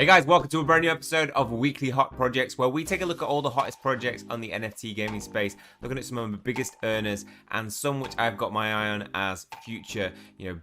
Hey guys, welcome to a brand new episode of Weekly Hot Projects, where we take a look at all the hottest projects on the NFT gaming space, looking at some of the biggest earners and some which I've got my eye on as future,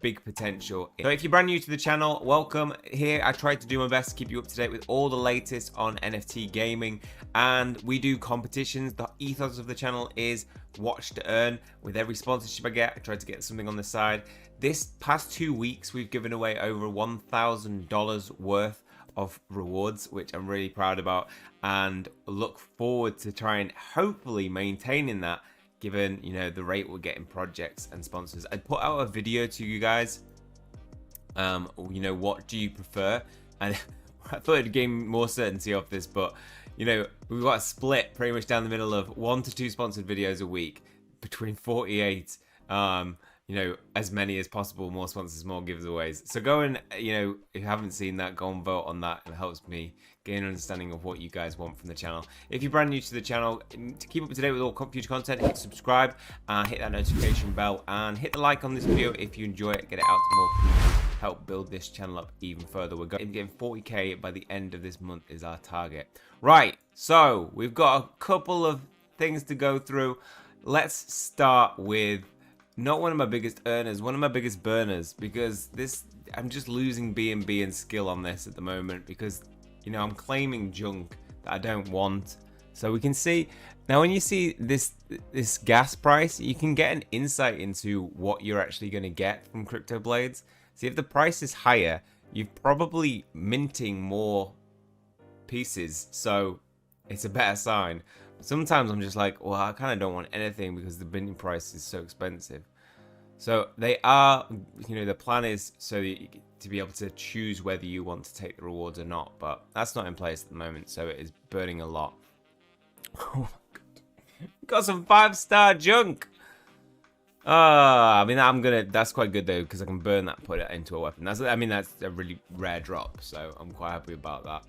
big potential. So if you're brand new to the channel, welcome. Here I try to do my best to keep you up to date with all the latest on NFT gaming, and we do competitions. The ethos of the channel is watch to earn. With every sponsorship I get, I try to get something on the side. This past 2 weeks, we've given away over $1,000 worth of rewards, which I'm really proud about, and look forward to trying hopefully maintaining that, given the rate we're getting projects and sponsors. I put out a video to you guys, what do you prefer, and I thought it'd gain more certainty of this, but we've got a split pretty much down the middle of 1 to 2 sponsored videos a week between 48 as many as possible, more sponsors, more giveaways. So go and, if you haven't seen that, go and vote on that. It helps me gain an understanding of what you guys want from the channel. If you're brand new to the channel, to keep up to date with all future content, hit subscribe and hit that notification bell and hit the like on this video if you enjoy it. Get it out to more people, help build this channel up even further. We're getting 40k by the end of this month is our target. Right, so we've got a couple of things to go through. Let's start with not one of my biggest earners, one of my biggest burners, because I'm just losing B&B and skill on this at the moment, because I'm claiming junk that I don't want. So we can see now, when you see this gas price, you can get an insight into what you're actually going to get from crypto blades. See, if the price is higher, you're probably minting more pieces, so it's a better sign. Sometimes I'm just like, well, I kind of don't want anything because the minting price is so expensive. So they are, the plan is so that to be able to choose whether you want to take the rewards or not, but that's not in place at the moment, so it is burning a lot. Oh my god. Got some 5-star junk. That's quite good though, because I can burn that, put it into a weapon. That's a really rare drop, so I'm quite happy about that.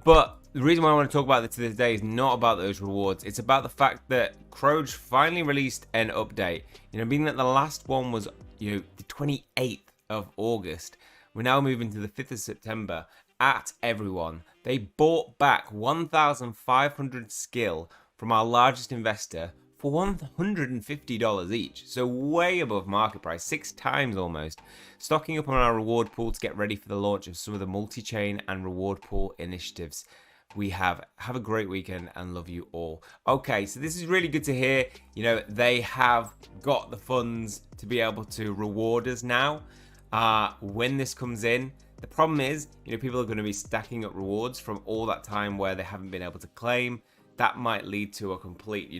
But the reason why I want to talk about this today is not about those rewards. It's about the fact that Croge finally released an update. Being that the last one was, the 28th of August, we're now moving to the 5th of September. At everyone, they bought back 1,500 skill from our largest investor for $150 each, so way above market price, 6 times almost. Stocking up on our reward pool to get ready for the launch of some of the multi-chain and reward pool initiatives we have. Have a great weekend and love you all. Okay, so this is really good to hear. They have got the funds to be able to reward us now when this comes in. The problem is, people are going to be stacking up rewards from all that time where they haven't been able to claim. That might lead to a complete,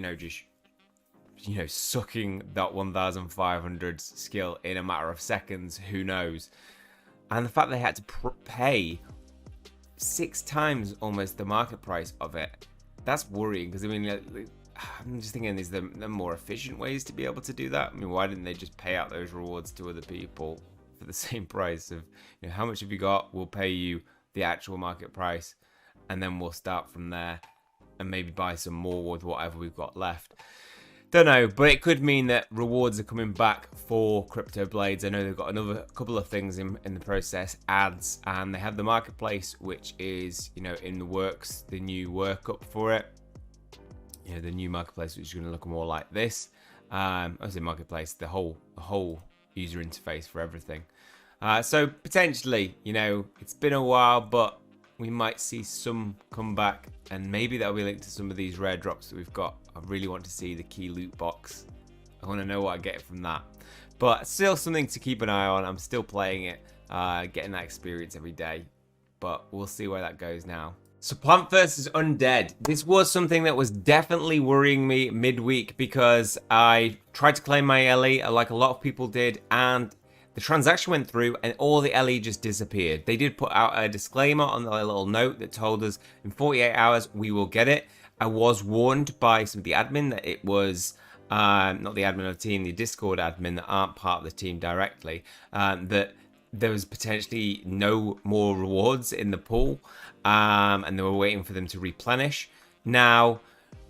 sucking that 1,500 skill in a matter of seconds. Who knows? And the fact they had to pay 6 times almost the market price of it, that's worrying, because I'm just thinking, is there more efficient ways to be able to do that? Why didn't they just pay out those rewards to other people for the same price of, how much have you got? We'll pay you the actual market price, and then we'll start from there and maybe buy some more with whatever we've got left. Don't know, but it could mean that rewards are coming back for crypto blades. I know they've got another couple of things in the process, ads, and they have the marketplace, which is in the works, the new workup for it. The new marketplace, which is going to look more like this. I say marketplace, the whole user interface for everything. So potentially, it's been a while, but we might see some come back, and maybe that'll be linked to some of these rare drops that we've got. I really want to see the key loot box. I want to know what I get from that. But still something to keep an eye on. I'm still playing it, getting that experience every day. But we'll see where that goes now. So Plant vs Undead. This was something that was definitely worrying me midweek, because I tried to claim my LE like a lot of people did, and the transaction went through and all the LE just disappeared. They did put out a disclaimer on the little note that told us in 48 hours we will get it. I was warned by some of the admin that it was not the admin of the team, the Discord admin that aren't part of the team directly, that there was potentially no more rewards in the pool, and they were waiting for them to replenish. Now,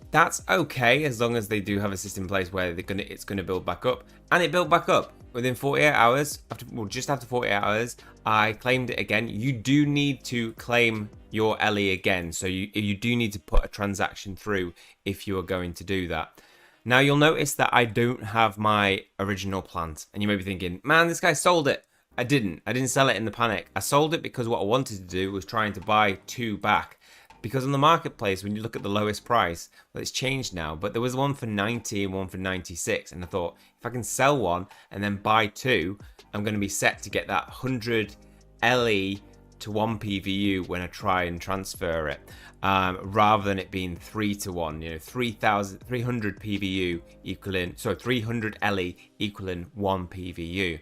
that's okay as long as they do have a system in place where it's going to build back up, and it built back up. within 48 hours, just after 48 hours, I claimed it again. You do need to claim your LE again. So you do need to put a transaction through if you are going to do that. Now you'll notice that I don't have my original plant. And you may be thinking, man, this guy sold it. I didn't sell it in the panic. I sold it because what I wanted to do was trying to buy 2 back. Because on the marketplace, when you look at the lowest price, well, it's changed now, but there was one for 90 and one for 96. And I thought, if I can sell one and then buy 2, I'm going to be set to get that 100 LE to 1 PVU when I try and transfer it, rather than it being 3 to 1, 300 PVU equaling, 300 LE equaling 1 PVU.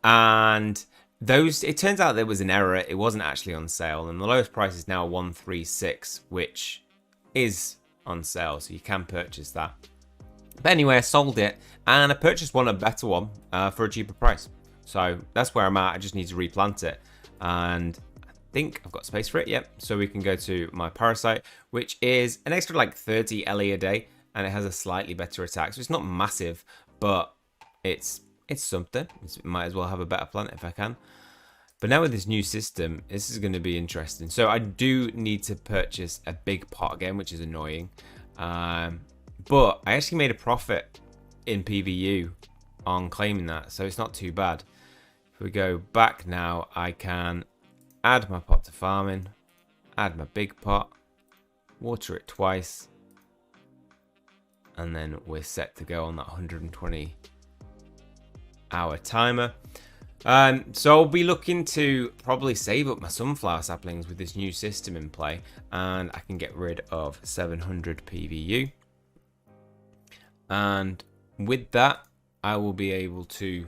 And it turns out there was an error. It wasn't actually on sale, and the lowest price is now 136, which is on sale, so you can purchase that. But anyway, I sold it, and I purchased a better one for a cheaper price. So that's where I'm at. I just need to replant it, and I think I've got space for it. Yep. So we can go to my parasite, which is an extra like 30 LE a day, and it has a slightly better attack. So it's not massive, but it's something. Might as well have a better plant if I can. But now with this new system, this is going to be interesting. So I do need to purchase a big pot again, which is annoying. But I actually made a profit in PVU on claiming that, so it's not too bad. If we go back now, I can add my pot to farming, add my big pot, water it twice, and then we're set to go on that 120 hour timer. So I'll be looking to probably save up my sunflower saplings with this new system in play, and I can get rid of 700 PVU, and with that I will be able to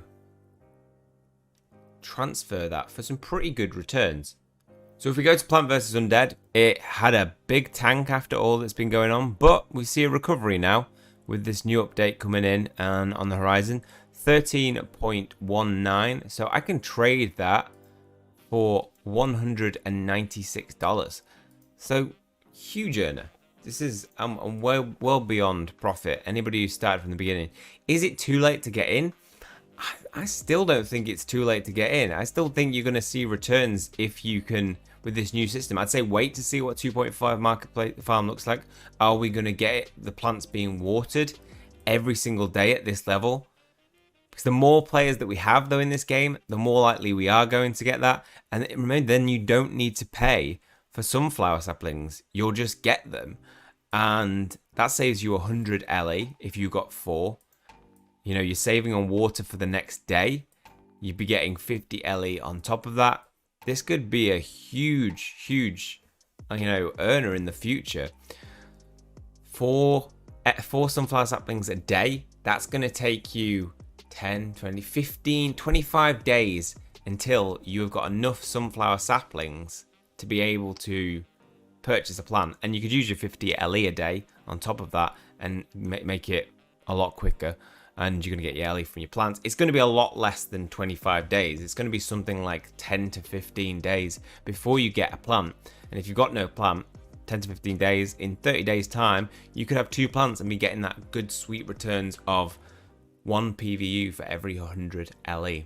transfer that for some pretty good returns. So if we go to Plant vs Undead, it had a big tank after all that's been going on, but we see a recovery now with this new update coming in and on the horizon. 13.19, so I can trade that for $196. So huge earner. This is I'm well beyond profit. Anybody who started from the beginning, is it too late to get in? I still don't think it's too late to get in. I still think you're going to see returns if you can with this new system. I'd say wait to see what 2.5 marketplace farm looks like. Are we going to get the plants being watered every single day at this level? Because the more players that we have, though, in this game, the more likely we are going to get that. And remember, then you don't need to pay for sunflower saplings. You'll just get them. And that saves you 100 LE if you got 4. You're saving on water for the next day. You'd be getting 50 LE on top of that. This could be a huge, earner in the future. For sunflower saplings a day, that's going to take you 10, 20, 15, 25 days until you have got enough sunflower saplings to be able to purchase a plant. And you could use your 50 LE a day on top of that and make it a lot quicker. And you're going to get your LE from your plants. It's going to be a lot less than 25 days. It's going to be something like 10 to 15 days before you get a plant. And if you've got no plant, 10 to 15 days, in 30 days time, you could have 2 plants and be getting that good sweet returns of 1 PVU for every 100 LE.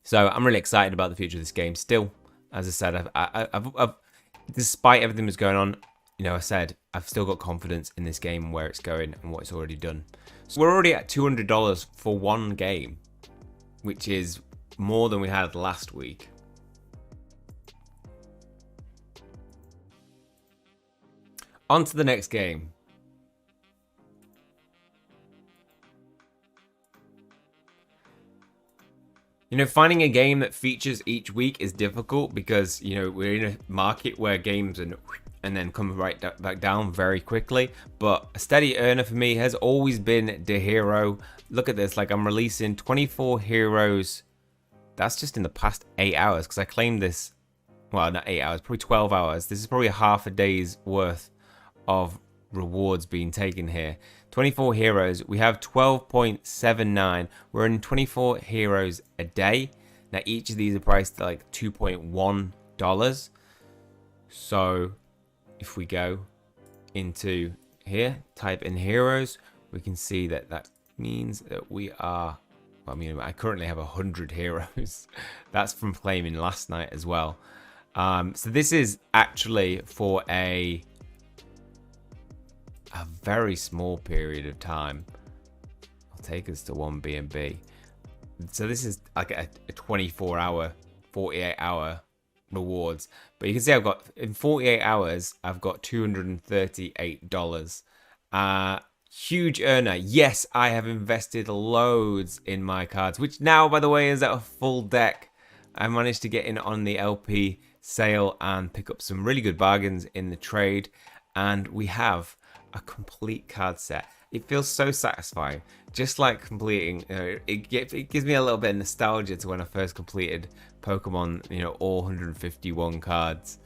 So I'm really excited about the future of this game. Still, as I said, I've despite everything that's going on, I said I've still got confidence in this game and where it's going and what it's already done. So we're already at $200 for one game, which is more than we had last week. On to the next game. Finding a game that features each week is difficult because, we're in a market where games and then come right back down very quickly. But a steady earner for me has always been the hero. Look at this, I'm releasing 24 heroes. That's just in the past 8 hours because I claimed this, well, not 8 hours, probably 12 hours. This is probably half a day's worth of rewards being taken here. 24 heroes, we have 12.79. We're in 24 heroes a day. Now each of these are priced at $2.1. So if we go into here, type in heroes, we can see that means that we are I mean, I currently have 100 heroes. That's from claiming last night as well. So this is actually for a very small period of time. I'll take us to 1 BNB. So this is like a 24-hour, 48-hour rewards. But you can see I've got, in 48 hours, I've got $238. Huge earner. Yes, I have invested loads in my cards, which now, by the way, is at a full deck. I managed to get in on the LP sale and pick up some really good bargains in the trade. And we have a complete card set. It feels so satisfying. Just like completing, it gives me a little bit of nostalgia to when I first completed Pokemon, all 151 cards.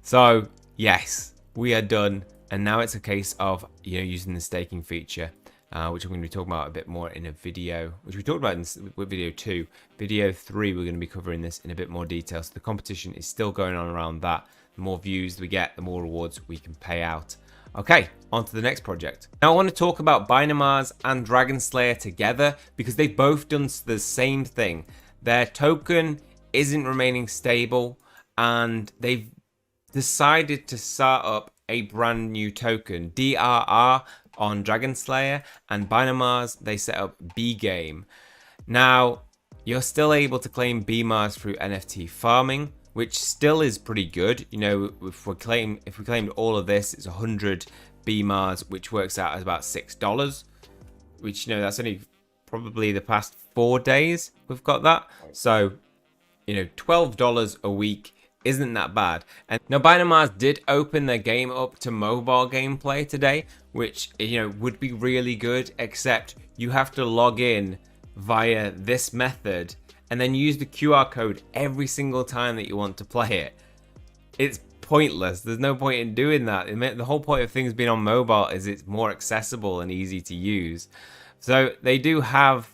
So, yes, we are done. And now it's a case of, using the staking feature, which I'm going to be talking about a bit more in a video, which we talked about in video 2. Video 3, we're going to be covering this in a bit more detail. So the competition is still going on around that. The more views we get, the more rewards we can pay out. Okay, on to the next project. Now I want to talk about Binamars and Dragon Slayer together because they've both done the same thing. Their token isn't remaining stable and they've decided to start up a brand new token, DRR on Dragon Slayer, and Binamars, they set up B-Game. Now, you're still able to claim B-Mars through NFT farming, which still is pretty good. If we claimed all of this, it's 100 B-Mars, which works out as about $6, which, that's only probably the past 4 days we've got that. So, $12 a week isn't that bad. And now Binamars did open their game up to mobile gameplay today, which would be really good, except you have to log in via this method and then use the QR code every single time that you want to play it. It's pointless. There's no point in doing that. The whole point of things being on mobile is it's more accessible and easy to use. So they do have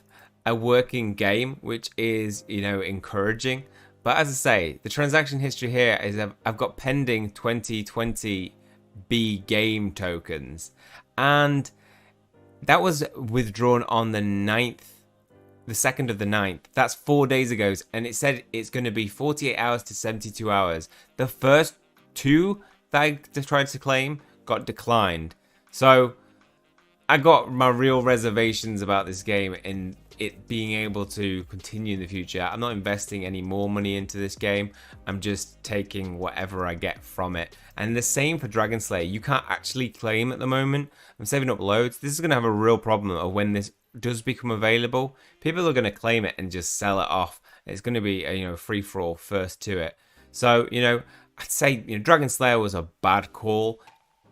a working game, which is encouraging. But as I say, the transaction history here is I've got pending 2020 B game tokens. And that was withdrawn on the 9th, the 2nd of the 9th. That's 4 days ago. And it said it's going to be 48 hours to 72 hours. The first 2 that I tried to claim got declined. So I got my real reservations about this game and it being able to continue in the future. I'm not investing any more money into this game. I'm just taking whatever I get from it. And the same for Dragon Slayer. You can't actually claim at the moment. I'm saving up loads. This is going to have a real problem of when this does become available. People are going to claim it and just sell it off. It's going to be a free-for-all first to it. So, I'd say Dragon Slayer was a bad call.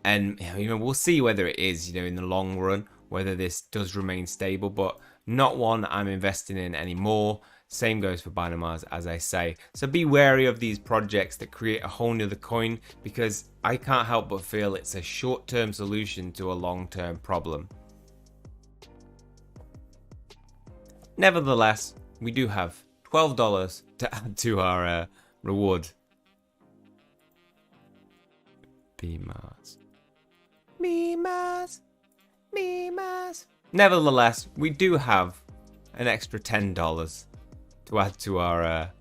And, we'll see whether it is, in the long run, whether this does remain stable. But not one I'm investing in anymore. Same goes for Binamars, as I say. So be wary of these projects that create a whole nother coin, because I can't help but feel it's a short-term solution to a long-term problem. Nevertheless, we do have $12 to add to our reward. B-Mars. B-Mars. B-Mars. Nevertheless, we do have an extra $10 to add to our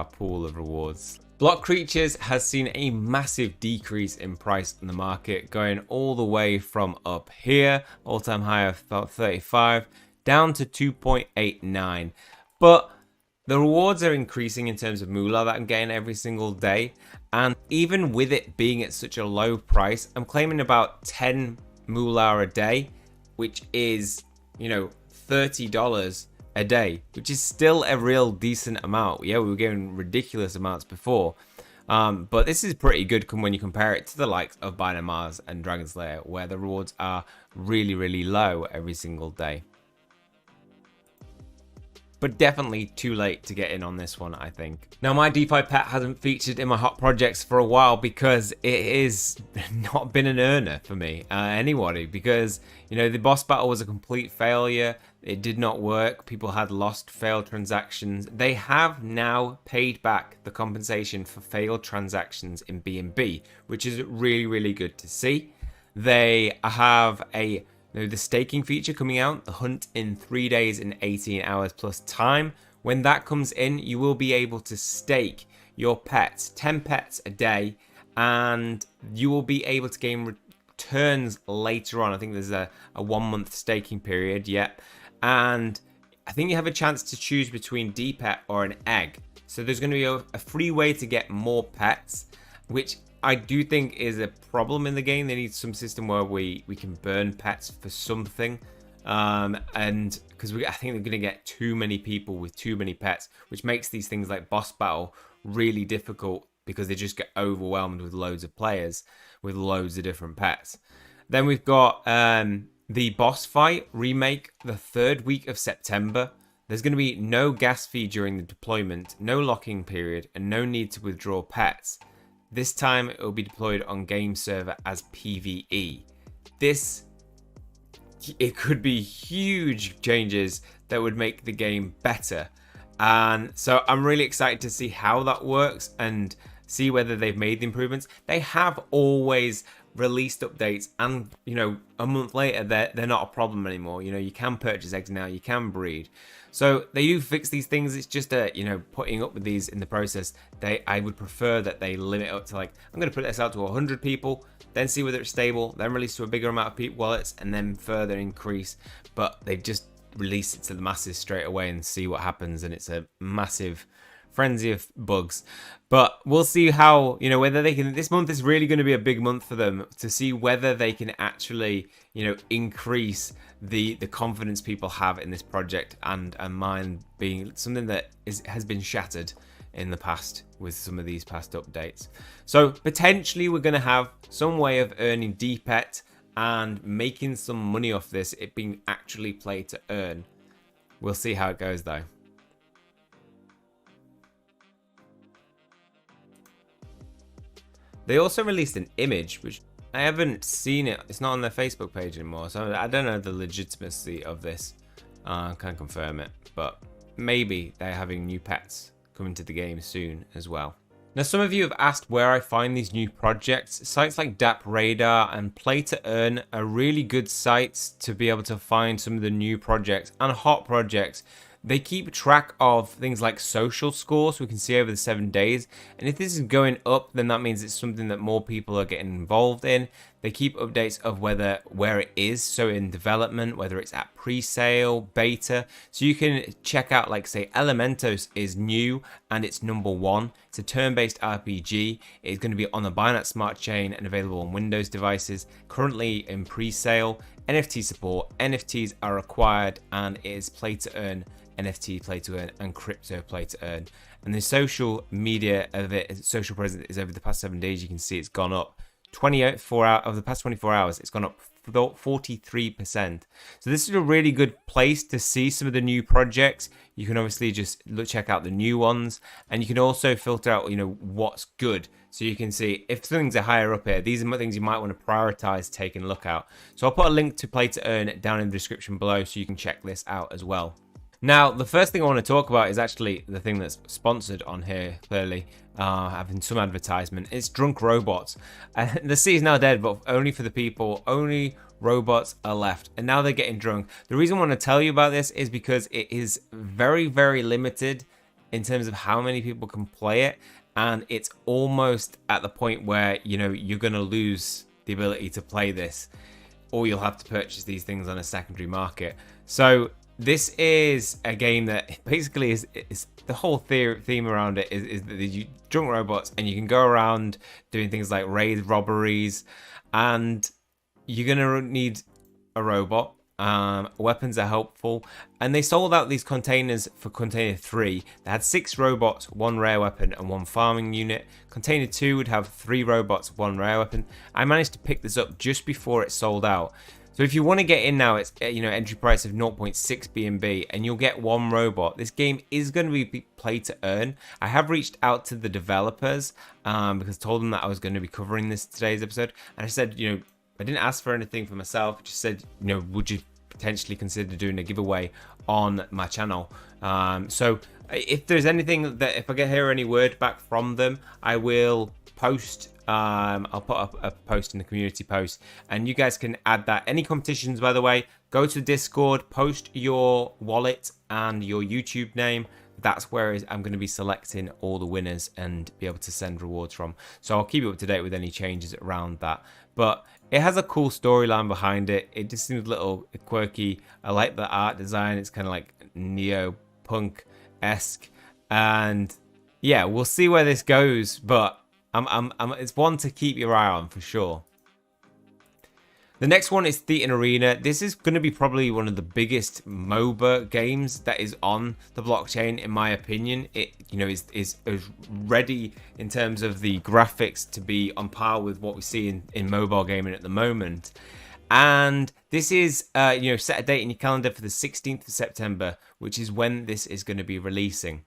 pool of rewards. Block Creatures has seen a massive decrease in price in the market, going all the way from up here, all-time high of about 35, down to 2.89. But the rewards are increasing in terms of moolah that I'm getting every single day, and even with it being at such a low price, I'm claiming about 10 moolah a day, which is, $30 a day, which is still a real decent amount. Yeah, we were getting ridiculous amounts before. But this is pretty good when you compare it to the likes of Binamars and Dragon Slayer, where the rewards are really, really low every single day. But definitely too late to get in on this one, I think. Now, my DeFi pet hasn't featured in my hot projects for a while because it has not been an earner for me, anybody, because, the boss battle was a complete failure. It did not work. People had lost failed transactions. They have now paid back the compensation for failed transactions in BNB, which is really, really good to see. They have a Now, the staking feature coming out, the hunt in 3 days and 18 hours plus time. When that comes in, you will be able to stake your pets, 10 pets a day, and you will be able to gain returns later on. I think there's a 1 month staking period yet. And I think you have a chance to choose between DPET or an egg. So there's going to be a free way to get more pets, which I do think is a problem in the game. They need some system where we can burn pets for something. And because I think they're going to get too many people with too many pets, which makes these things like boss battle really difficult because they just get overwhelmed with loads of players with loads of different pets. Then we've got the boss fight remake the 3rd week of September. There's going to be no gas fee during the deployment, no locking period, and no need to withdraw pets. This time it will be deployed on game server as PvE. It could be huge changes that would make the game better. And so I'm really excited to see how that works and see whether they've made the improvements. They have always released updates, and a month later they're not a problem anymore. You can purchase eggs now, you can breed. So they do fix these things. It's just putting up with these in the process. I would prefer that they limit up to, like, I'm going to put this out to 100 people, then see whether it's stable, then release to a bigger amount of people wallets, and then further increase. But they just release it to the masses straight away and see what happens, and it's a massive frenzy of bugs. But we'll see how, whether they can. This month is really going to be a big month for them to see whether they can actually, increase the confidence people have in this project, and mine being something that has been shattered in the past with some of these past updates. So potentially we're going to have some way of earning DPET and making some money off this, it being actually play to earn. We'll see how it goes though. They also released an image, which I haven't seen it. It's not on their Facebook page anymore, so I don't know the legitimacy of this. I can't confirm it, but maybe they're having new pets coming to the game soon as well. Now, some of you have asked where I find these new projects. Sites like DAP Radar and Play to Earn are really good sites to be able to find some of the new projects and hot projects. They keep track of things like social score, so we can see over the 7 days. And if this is going up, then that means it's something that more people are getting involved in. They keep updates of where it is, so in development, whether it's at pre-sale, beta. So you can check out, like, say, Elementos is new and it's #1. It's a turn-based RPG. It's going to be on the Binance Smart Chain and available on Windows devices. Currently in pre-sale. NFT support. NFTs are required, and it is play to earn. NFT play to earn and crypto play to earn. And the social media of it, social presence, is over the past 7 days. You can see it's gone up 24 hours of the past 24 hours. It's gone up 43%. So this is a really good place to see some of the new projects. You can obviously just check out the new ones, and you can also filter out what's good. So you can see if things are higher up here, these are things you might want to prioritize taking a look out. So I'll put a link to play to earn down in the description below so you can check this out as well. Now, the first thing I want to talk about is actually the thing that's sponsored on here, clearly, having some advertisement. It's Drunk Robots. The sea is now dead, but only for the people. Only robots are left, and now they're getting drunk. The reason I want to tell you about this is because it is very, very limited in terms of how many people can play it, and it's almost at the point where, you're going to lose the ability to play this, or you'll have to purchase these things on a secondary market. So this is a game that basically is the whole theme around it is that you drunk robots, and you can go around doing things like raid robberies, and you're gonna need a robot. Weapons are helpful, and they sold out these containers for container 3. They had 6 robots, 1 rare weapon, and 1 farming unit. Container 2 would have 3 robots, 1 rare weapon. I managed to pick this up just before it sold out. So if you want to get in now, it's entry price of 0.6 BNB, and you'll get 1 robot. This game is going to be play to earn. I have reached out to the developers because I told them that I was going to be covering this today's episode, and I said, I didn't ask for anything for myself. I just said, would you potentially consider doing a giveaway on my channel? So if there's anything that, if I hear any word back from them, I will post I'll put up a post in the community post, and you guys can add that. Any competitions, by the way, go to Discord, post your wallet and your YouTube name. That's where I'm going to be selecting all the winners and be able to send rewards from. So I'll keep you up to date with any changes around that. But it has a cool storyline behind it. It just seems a little quirky. I like the art design. It's kind of like neo-punk-esque. And yeah, we'll see where this goes. But it's one to keep your eye on for sure. The next one is Thetan Arena. This is going to be probably one of the biggest MOBA games that is on the blockchain, in my opinion. It, you know, is ready in terms of the graphics to be on par with what we see in mobile gaming at the moment. And this is, you know, set a date in your calendar for the 16th of September, which is when this is going to be releasing.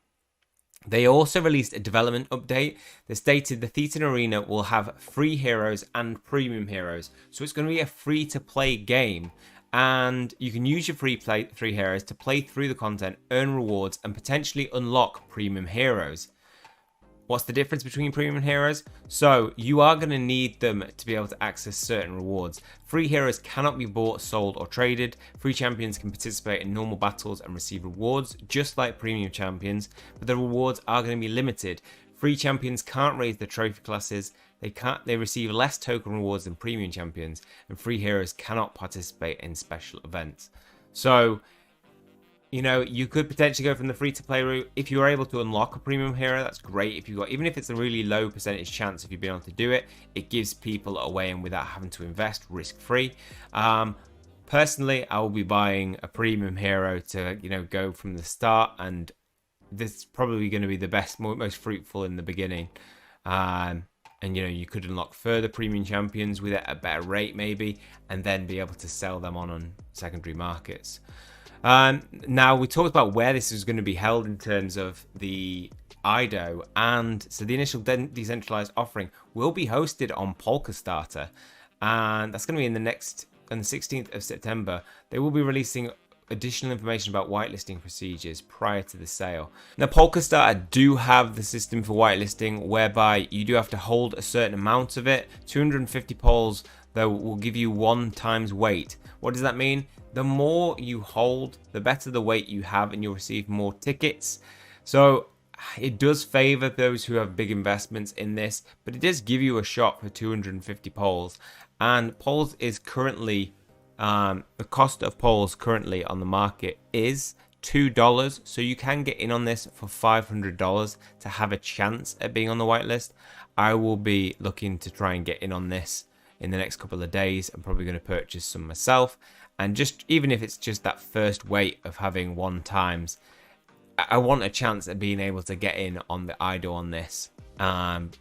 They also released a development update that stated the Thetan Arena will have free heroes and premium heroes. So it's going to be a free-to-play game, and you can use your free heroes to play through the content, earn rewards, and potentially unlock premium heroes. What's the difference between premium heroes? So you are going to need them to be able to access certain rewards. Free heroes cannot be bought, sold, or traded. Free champions can participate in normal battles and receive rewards, just like premium champions, but the rewards are going to be limited. Free champions can't raise the trophy classes. They receive less token rewards than premium champions, and free heroes cannot participate in special events. So, you know, you could potentially go from the free-to-play route. If you're able to unlock a premium hero, that's great. If you got, even if it's a really low percentage chance of you being able to do it, it gives people a way in without having to invest, risk-free. Personally, I will be buying a premium hero to, you know, go from the start, and this is probably going to be the best, most fruitful in the beginning. And you know, you could unlock further premium champions with it at a better rate, maybe, and then be able to sell them on secondary markets. Now, we talked about where this is going to be held in terms of the IDO, and so the initial decentralized offering will be hosted on Polkastarter, and that's going to be on the 16th of September. They will be releasing additional information about whitelisting procedures prior to the sale. Now, Polkastarter do have the system for whitelisting, whereby you do have to hold a certain amount of it. 250 polls, though, will give you 1 times weight. What does that mean? The more you hold, the better the weight you have, and you'll receive more tickets. So it does favor those who have big investments in this, but it does give you a shot for 250 polls. And polls is currently, the cost of polls currently on the market is $2. So you can get in on this for $500 to have a chance at being on the whitelist. I will be looking to try and get in on this in the next couple of days. I'm probably going to purchase some myself. And just, even if it's just that first weight of having 1 times, I want a chance at being able to get in on the IDO on this,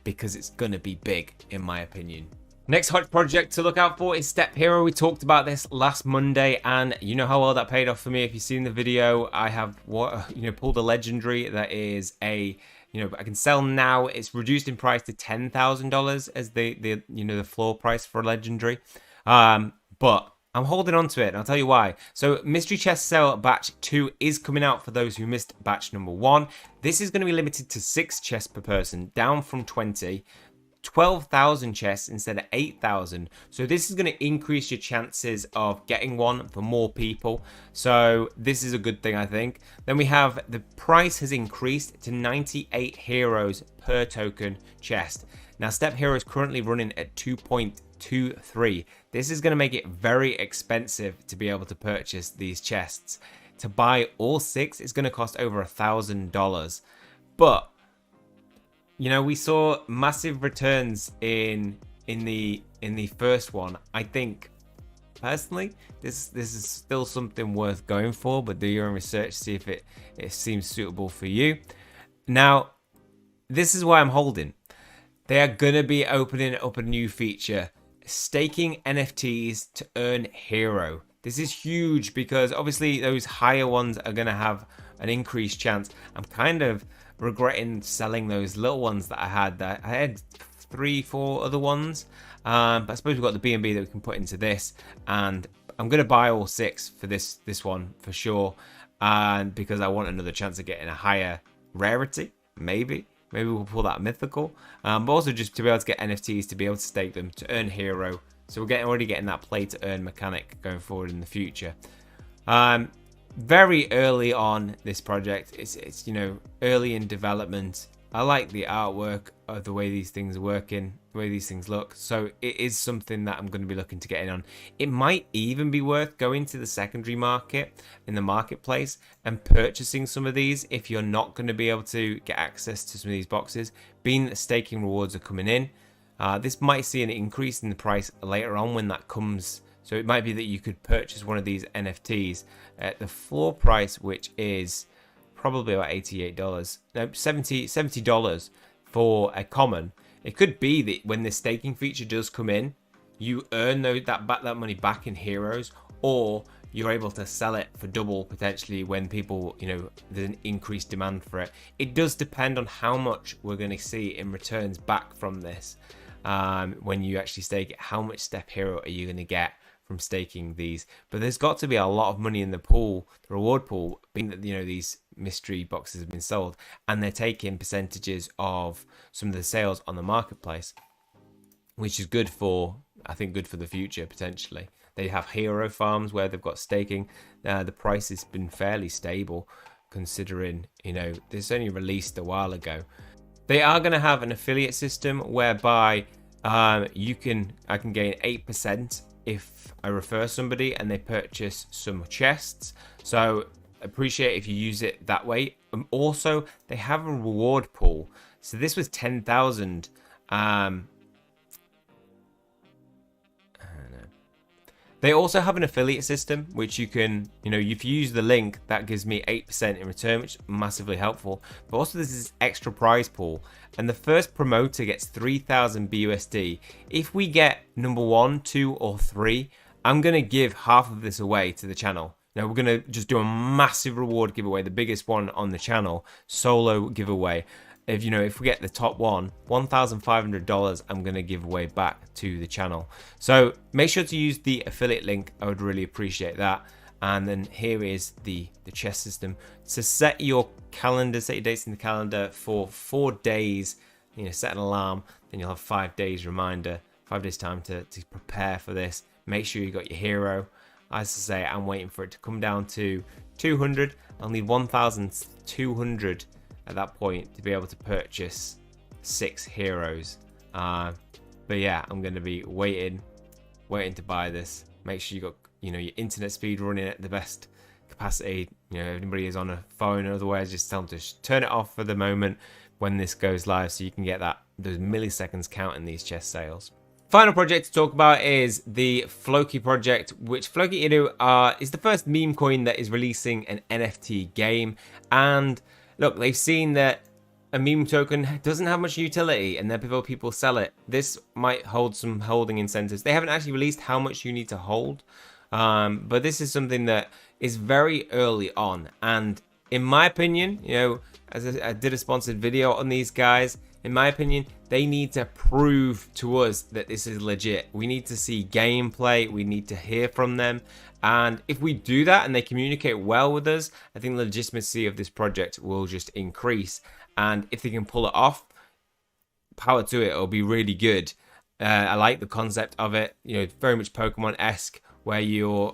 because it's going to be big, in my opinion. Next hot project to look out for is Step Hero. We talked about this last Monday, and you know how well that paid off for me. If you've seen the video, I have pulled a legendary that is I can sell now. It's reduced in price to $10,000 as the floor price for a legendary, but I'm holding on to it, and I'll tell you why. So, Mystery Chest Sale Batch 2 is coming out for those who missed Batch number 1. This is going to be limited to 6 chests per person, down from 20. 12,000 chests instead of 8,000. So this is going to increase your chances of getting one for more people. So this is a good thing, I think. Then we have the price has increased to 98 heroes per token chest. Now, Step Hero is currently running at 2.23. This is going to make it very expensive to be able to purchase these chests. To buy all 6, it's going to cost over $1,000. But we saw massive returns in the first one. I think personally, this is still something worth going for, but do your own research, see if it seems suitable for you. Now, this is why I'm holding. They are gonna be opening up a new feature, staking NFTs to earn hero. This is huge because obviously those higher ones are gonna have an increased chance. I'm kind of regretting selling those little ones that I had. I had 3-4 other ones, but I suppose we've got the B&B that we can put into this, and I'm gonna buy all 6 for this one for sure, and because I want another chance of getting a higher rarity, maybe Maybe we'll pull that mythical, but also just to be able to get NFTs, to be able to stake them, to earn hero. So we're already getting that play to earn mechanic going forward in the future. Very early on this project, it's you know, early in development. I like the artwork of the way these things are working, the way these things look. So it is something that I'm going to be looking to get in on. It might even be worth going to the secondary market in the marketplace and purchasing some of these if you're not going to be able to get access to some of these boxes, being that staking rewards are coming in. This might see an increase in the price later on when that comes. So it might be that you could purchase one of these NFTs at the floor price, which is probably about $88, no, $70 for a common. It could be that when the staking feature does come in, you earn that money back in heroes, or you're able to sell it for double potentially when people, you know, there's an increased demand for it. It does depend on how much we're going to see in returns back from this. When you actually stake it, how much step hero are you going to get from staking these? But there's got to be a lot of money in the pool, the reward pool, being that, you know, these mystery boxes have been sold and they're taking percentages of some of the sales on the marketplace, which is good for, I think, good for the future potentially. They have hero farms where they've got staking. The price has been fairly stable considering, you know, this only released a while ago. They are going to have an affiliate system whereby I can gain 8% if I refer somebody and they purchase some chests. So appreciate if you use it that way. Also, they have a reward pool. So this was 10,000. They also have an affiliate system, which you can, you know, if you use the link, that gives me 8% in return, which is massively helpful. But also this is extra prize pool. And the first promoter gets 3,000 BUSD. If we get number 1, 2, or 3, I'm going to give half of this away to the channel. Now we're going to just do a massive reward giveaway, the biggest one on the channel, solo giveaway. If you know, if we get the top one, $1,500, I'm going to give away back to the channel. So make sure to use the affiliate link. I would really appreciate that. And then here is the chess system. So set your calendar, set your dates in the calendar for 4 days. You know, set an alarm. Then you'll have 5 days reminder, 5 days time to prepare for this. Make sure you got your hero. As I say, I'm waiting for it to come down to 200. I'll need 1,200 at that point to be able to purchase 6 heroes. But yeah, I'm going to be waiting to buy this. Make sure you got, you know, your internet speed running at the best capacity. You know, everybody is on a phone, otherwise just tell them to turn it off for the moment when this goes live, so you can get those milliseconds count in these chest sales. Final project to talk about is the FLOKI project, which FLOKI is the first meme coin that is releasing an NFT game. And look, they've seen that a meme token doesn't have much utility, and then people sell it. This might hold some holding incentives. They haven't actually released how much you need to hold, but this is something that is very early on. And in my opinion, you know, as I did a sponsored video on these guys, in my opinion, they need to prove to us that this is legit. We need to see gameplay. We need to hear from them. And if we do that and they communicate well with us, I think the legitimacy of this project will just increase. And if they can pull it off, power to it. It'll be really good. I like the concept of it. You know, very much Pokemon-esque, where you're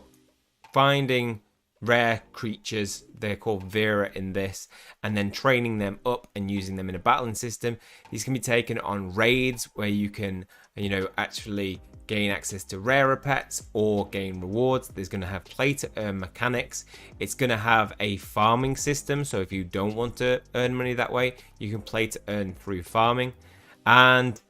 finding rare creatures, they're called Vera in this, and then training them up and using them in a battling system. These can be taken on raids where you can, you know, actually gain access to rarer pets or gain rewards. There's going to have play to earn mechanics. It's going to have a farming system, so if you don't want to earn money that way, you can play to earn through farming. And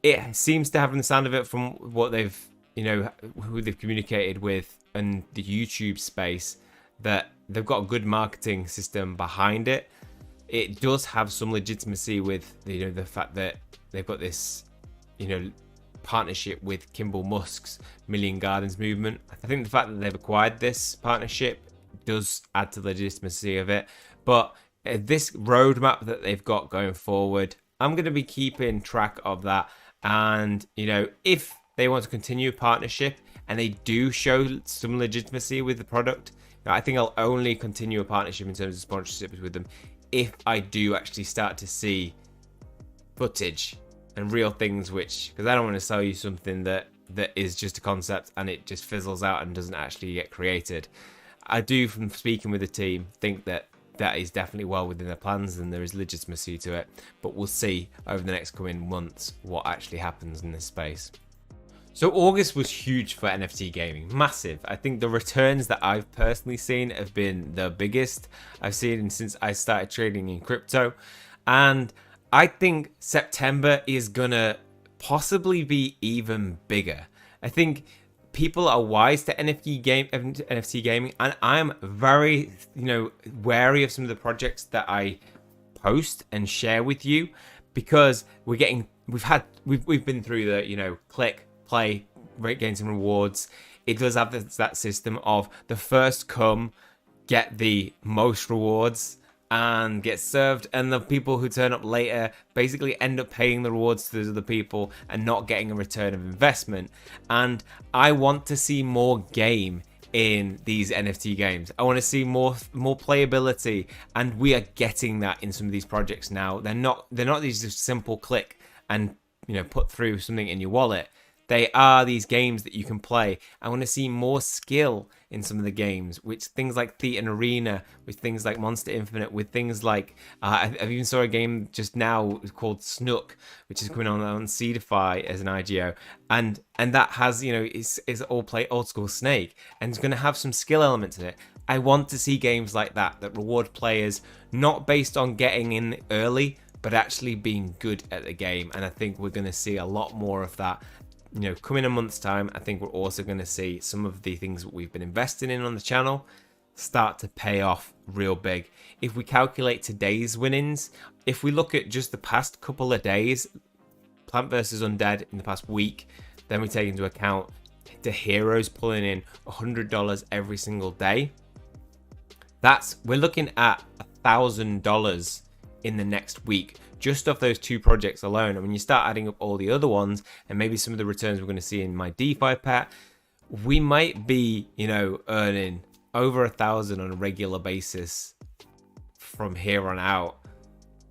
it seems to have, from the sound of it, from what they've, you know, who they've communicated with and the YouTube space, that they've got a good marketing system behind it. It does have some legitimacy with, you know, the fact that they've got this, you know, partnership with Kimball Musk's Million Gardens movement. I think the fact that they've acquired this partnership does add to the legitimacy of it. But this roadmap that they've got going forward, I'm going to be keeping track of that. And, you know, if they want to continue a partnership and they do show some legitimacy with the product, I think I'll only continue a partnership in terms of sponsorships with them if I do actually start to see footage and real things, because I don't want to sell you something that is just a concept and it just fizzles out and doesn't actually get created. I do, from speaking with the team, think that is definitely well within their plans and there is legitimacy to it, but we'll see over the next coming months what actually happens in this space. So August was huge for NFT gaming, massive. I think the returns that I've personally seen have been the biggest I've seen since I started trading in crypto. And I think September is gonna possibly be even bigger. I think people are wise to NFT gaming, and I'm very, wary of some of the projects that I post and share with you, because we've been through the, click, play, gain some rewards. It does have that system of the first come get the most rewards and get served, and the people who turn up later basically end up paying the rewards to those other people and not getting a return of investment. And I want to see more game in these NFT games. I want to see more playability, and we are getting that in some of these projects now. They're not these just simple click and put through something in your wallet. They are these games that you can play. I want to see more skill in some of the games, which things like Thetan Arena, with things like Monster Infinite, with things like I've even saw a game just now called Snook, which is coming on Seedify as an IGO, and that has is all play old school Snake, and it's going to have some skill elements in it. I want to see games like that reward players not based on getting in early, but actually being good at the game. And I think we're going to see a lot more of that. Come in a month's time. I think we're also going to see some of the things that we've been investing in on the channel start to pay off real big. If we calculate today's winnings, if we look at just the past couple of days, Plant vs Undead in the past week, then we take into account the heroes pulling in $100 every single day. We're looking at $1,000 in the next week, just off those two projects alone. And when you start adding up all the other ones, and maybe some of the returns we're going to see in my DeFi pet, we might be, earning over $1,000 on a regular basis from here on out.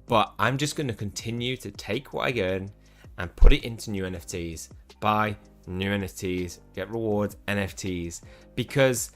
But I'm just going to continue to take what I earn and put it into new NFTs, buy new NFTs, get rewards, NFTs, because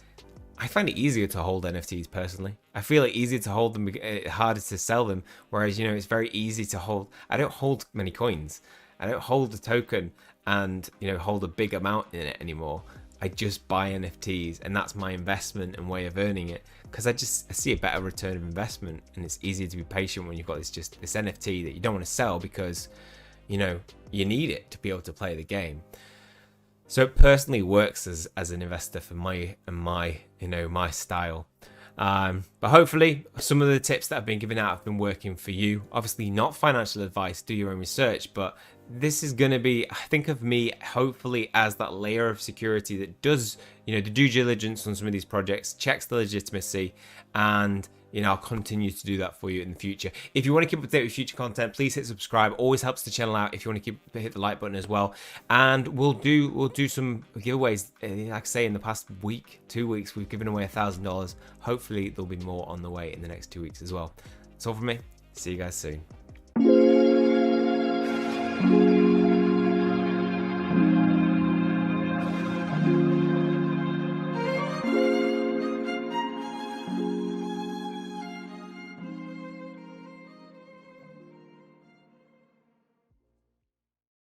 I find it easier to hold NFTs personally. I feel it easier to hold them, harder to sell them. Whereas, it's very easy to hold. I don't hold many coins. I don't hold a token and, hold a big amount in it anymore. I just buy NFTs, and that's my investment and way of earning it, because I see a better return of investment, and it's easier to be patient when you've got this NFT that you don't want to sell because, you need it to be able to play the game. So it personally works as an investor for my style. But hopefully some of the tips that I've been giving out have been working for you. Obviously not financial advice, do your own research, but this is going to be, I think of me hopefully as that layer of security that does, the due diligence on some of these projects, checks the legitimacy, and I'll continue to do that for you in the future. If you want to keep up to date with future content, please hit subscribe. Always helps the channel out. If you want to hit the like button as well. And we'll do some giveaways. Like I say, in the past week, 2 weeks, we've given away $1,000. Hopefully there'll be more on the way in the next 2 weeks as well. That's all from me. See you guys soon.